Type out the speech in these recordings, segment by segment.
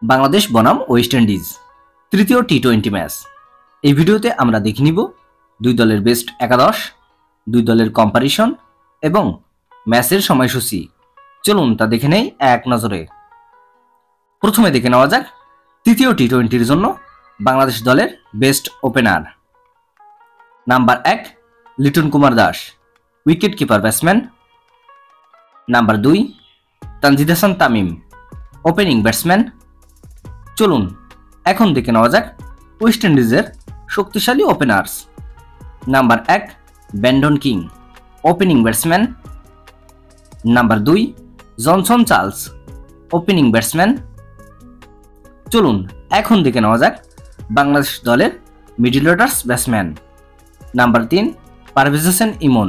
বাংলাদেশ বনাম West Indies তৃতীয় টি-20 match. এই ভিডিওতে আমরা দেখে নিব দুই দলের বেস্ট একাদশ, দুই দলের কম্পারিশন এবং ম্যাচের সময়সূচি। চলুন তা দেখে নেই এক নজরে। প্রথমে দেখে নেওয়া যাক তৃতীয় টি-20-র জন্য বাংলাদেশ দলের best opener. Number 1 Liton Kumar Das, wicket keeper batsman. Number 2 Tanzid Hasan Tamim, opening batsman. চলুন এখন দেখে নেওয়া যাক ওয়েস্ট ইন্ডিজের শক্তিশালী openers. Number 1 Brandon King, opening batsman. Number 2 Johnson Charles, opening batsman. চলুন এখন দেখে নেওয়া যাক বাংলাদেশ দলের middle order batsman. Number 3 Parvez Hossain Emon,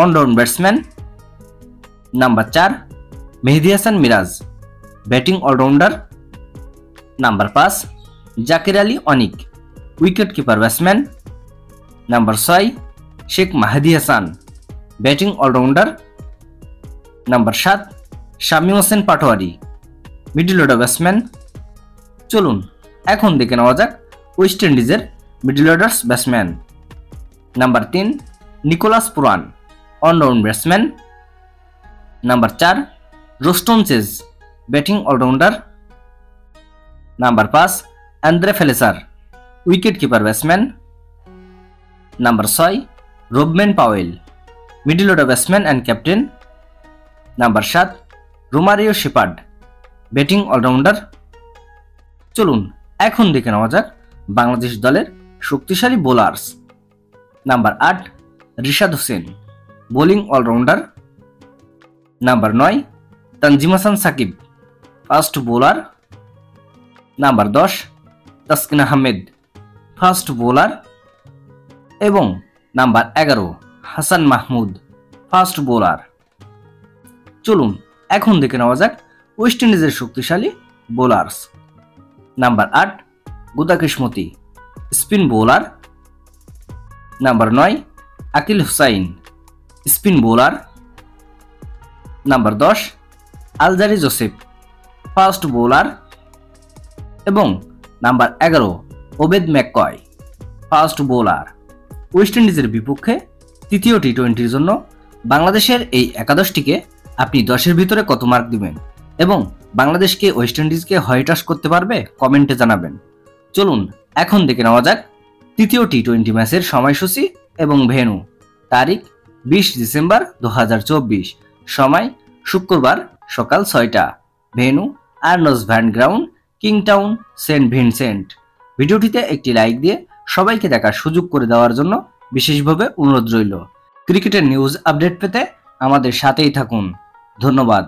allround batsman. Number 4 Mehedi Hasan Miraz, batting allrounder. Number 5 Jaker Ali অনিক, wicket keeper batsman. Number 6 Sheikh Mahedi Hasan, batting allrounder. Number 7 Shamim Hossain Patwari, middle order batsman. চলুন এখন দেখে নেওয়া যাক ওয়েস্ট ইন্ডিজের middle order batsman. Number 3 Nicholas Pooran, allround batsman. Number 4 Roston Chase, batting allrounder. Number 5 Andre Fletcher, wicket keeper batsman. Number 6 Rovman Powell, middle order batsman and captain. Number 7 Romario Shepherd, batting allrounder. চলুন এখন দেখে নেওয়া যাক বাংলাদেশ দলের শক্তিশালী bowlers. Number 8 Rishad Hossain, bowling allrounder. Number 9 Tanzim Hasan Sakib, fast bowler. Number 10 Taskin Ahmed, fast bowler. এবং number 11 Hasan Mahmud, fast bowler. চলুন এখন দেখে নেওয়া যাক ওয়েস্ট ইন্ডিজের শক্তিশালী bowlers. Number 8 Gudakesh Motie, spin bowler. Number 9 Akeal Hosein, spin bowler. Number 10 Alzarri Joseph, fast bowler. এবং number 11 Obed McCoy, fast bowler. ওয়েস্ট ইন্ডিজের বিপক্ষে তৃতীয় টি-20-র জন্য বাংলাদেশের এই একাদশটিকে আপনি 10-এর ভিতরে কত মার্ক দিবেন এবং বাংলাদেশকে ওয়েস্ট ইন্ডিজকে হোয়াইট ওয়াশ করতে পারবে কমেন্টে জানাবেন। চলুন এখন দেখে নেওয়া যাক তৃতীয় টি-20 ম্যাচের সময়সূচি এবং ভেন্যু। তারিখ 20 ডিসেম্বর 2024, সময় শুক্রবার সকাল 6টা, venue Arnos Vale ground, Kingstown, Saint Vincent. ভিডিওটিতে একটি লাইক দিয়ে সবাইকে দেখার সুযোগ করে দেওয়ার জন্য বিশেষভাবে অনুরোধ রইল। ক্রিকেটের নিউজ আপডেট পেতে আমাদের সাথেই থাকুন। ধন্যবাদ।